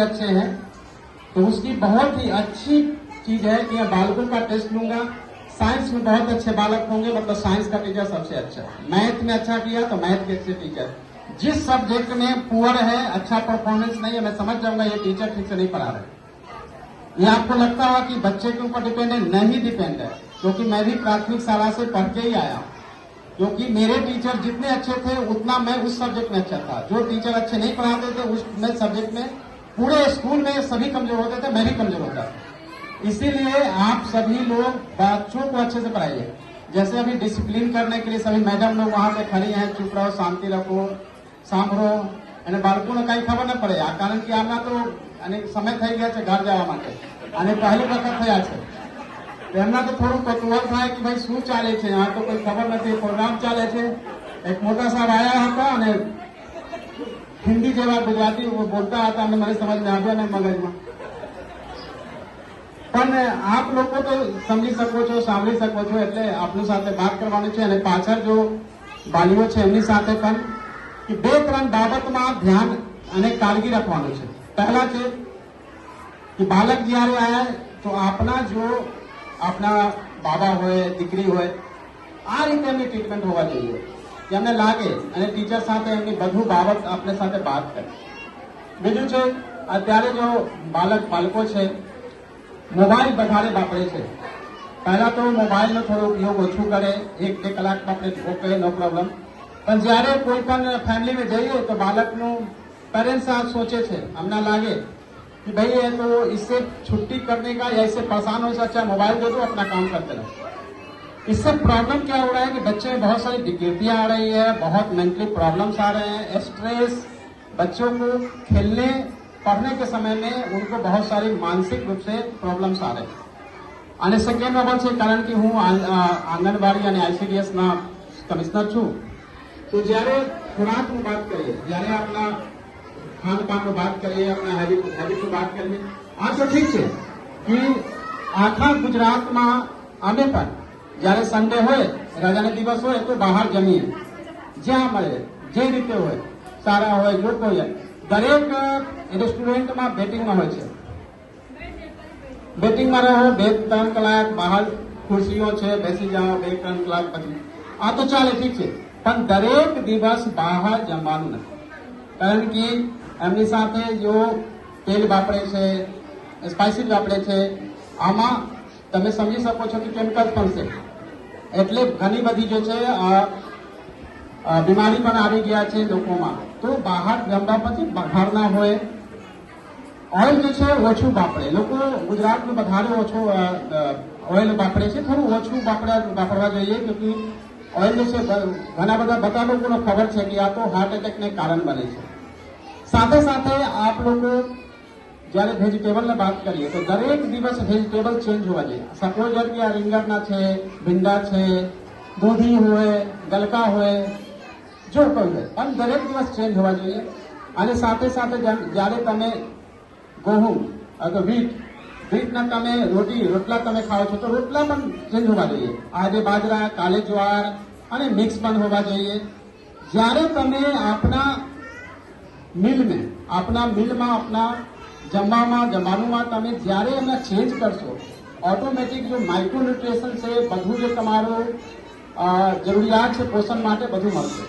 अच्छे हैं, तो उसकी बहुत ही अच्छी चीज है कि बालकों का टेस्ट लूंगा। साइंस में बहुत अच्छे बालक होंगे, मतलब साइंस का टीचर सबसे अच्छा। मैथ में अच्छा किया तो मैथ के अच्छे टीचर। जिस सब्जेक्ट में पुअर है, अच्छा परफॉर्मेंस नहीं है, मैं समझ जाऊंगा ये टीचर ठीक से नहीं पढ़ा रहे। ये आपको लगता होगा कि बच्चे के ऊपर डिपेंड है, नहीं डिपेंड है, क्योंकि मैं भी प्राथमिक शाला से पढ़ के ही आया हूँ। क्योंकि मेरे टीचर जितने अच्छे थे उतना मैं उस सब्जेक्ट में अच्छा था। जो टीचर अच्छे नहीं पढ़ाते थे उस सब्जेक्ट में पूरे स्कूल में सभी कमजोर होते थे, मैं भी कमजोर होता था। इसीलिए आप सभी लोग बच्चों को अच्छे से पढ़ाइए। जैसे अभी डिसिप्लिन करने के लिए सभी मैडम लोग वहां पे खड़ी हैं, चुप रहो, शांति रखो, સાંભળો અને બાળકોને કઈ ખબર ન પડે। આ કારણ કે આમના તો સમય થઈ ગયા છે ઘર જવા માટે અને પહેલી વખત થયા છે, એમના તો થોડું કુતૂહલ થાય કે ભાઈ શું ચાલે છે, આ તો કોઈ ખબર નથી, પ્રોગ્રામ ચાલે છે। એક મોટા સાહેબ આયા હતા અને હિન્દી જેવા ગુજરાતી બોલતા હતા અને મને સમજ ન આવ્યા ને મગજમાં। પણ આપ લોકો તો સમજી શકો છો, સાંભળી શકો છો, એટલે આપની સાથે વાત કરવાની છે। અને પાછળ જો વાલીઓ છે એમની સાથે પણ कि 2-3 બાબતમાં ધ્યાન અને કાળજી રાખવાનું છે। પહેલા છે કે બાળક જ્યારે આયા તો આપના જો આપના બાબા હોય, દીકરી હોય, આ રીતે એમની ટ્રીટમેન્ટ હોવા જોઈએ કે એમને લાગે અને ટીચર સાથે એમની બધું બાબત આપને સાથે વાત કરે। બીજું છે અત્યારે જો બાળકો છે મોબાઈલ વધારે વાપરે છે। પહેલા તો મોબાઈલનો થોડો ઉપયોગ ઓછું કરે, 1-2 કલાક આપણે ઓકે નો પ્રોબ્લેમ। પણ જ્યારે કોઈ પણ ફેમિલી में જઈએ तो બાળકનું पेरेंट्स આ सोचे છે, हमने लागे कि भाई ये तो इससे छुट्टी करने का या इससे परेशान हो से अच्छा मोबाइल दे दो, अपना काम करते रहो। इससे प्रॉब्लम क्या हो रहा है कि बच्चे में बहुत सारी विकृतियां आ रही है, बहुत मेंटली प्रॉब्लम्स आ रहे हैं, स्ट्रेस। बच्चों को खेलने पढ़ने के समय में उनको बहुत सारी मानसिक रूप से प्रॉब्लम्स आ रहे हैं। અને સેકન્ડ બાબત છે, કારણ કે હું આંગણવાડી અને ICDS ના કમિશનર છું, तो જ્યારે ખોરાકની વાત કરીએ, જ્યારે આપણા ખાનપાનની વાત કરીએ, આપણા હેબિટની વાત કરીએ, આ તો ઠીક છે કે આખા ગુજરાતમાં અમે પણ જ્યારે સન્ડે હોય, રજાનો દિવસ હોય તો બહાર જમીએ, જ્યાં મળે જે રીતે હોય, સારા હોય, લોકો હોય। દરેક રેસ્ટોરન્ટમાં બેટિંગમાં હોય છે, બેટિંગમાં રહો, 2-3 કલાક બહાર ખુરશીઓ છે, બેસી જાઓ 2-3 કલાક પછી, આ તો ચાલે, ઠીક છે। પણ દરેક દિવસ બહાર જમવાનું નથી, કારણ કે એમની સાથે જો તેલ વાપરે છે, સ્પાઇસીસ વાપરે છે, આમાં તમે સમજી શકો છો કે કેમિકલ્સ પણ છે। એટલે ઘણી બધી જો છે બીમારી પણ આવી ગયા છે લોકોમાં। તો બહાર જમવા પછી બહારના હોય, ઓઇલ जो છે ઓછું વાપરે। લોકો ગુજરાતમાં વધારે ઓછું ઓઇલ વાપરે છે, થોડું ઓછું વાપરવા જોઈએ, क्योंकि ऑयल से घना बता लोगों को खबर है कि आ तो हार्ट अटैक ने कारण बने छे। साथे साथे आप लोग जયારે वेजिटेबल ने बात करिए तो दरेक दिवस वेजिटेबल चेंज होवा જોઈએ। सपोज कि आ રીંગણના છે, ભીંડા છે, દૂધી હોય, ગલકા હોય, જો કોઈ હોય, પણ દરેક દિવસ ચેન્જ હોવા જોઈએ। અને સાથે સાથે જ્યારે તમે ગોહું અથવા વીટના તમે રોટલા તમે ખાઓ છો તો રોટલા પણ ચેન્જ હોવા જોઈએ। આજે બાજરા, કાલે જ્વાર અને મિક્સ પણ હોવા જોઈએ। જ્યારે તમે આપણા મિલમાં આપણા જમવાનું તમે જ્યારે એમને ચેન્જ કરશો, ઓટોમેટિક જો માઇક્રોન્યુટ્રિશન છે બધું જે તમારું જરૂરિયાત છે પોષણ માટે બધું મળશે।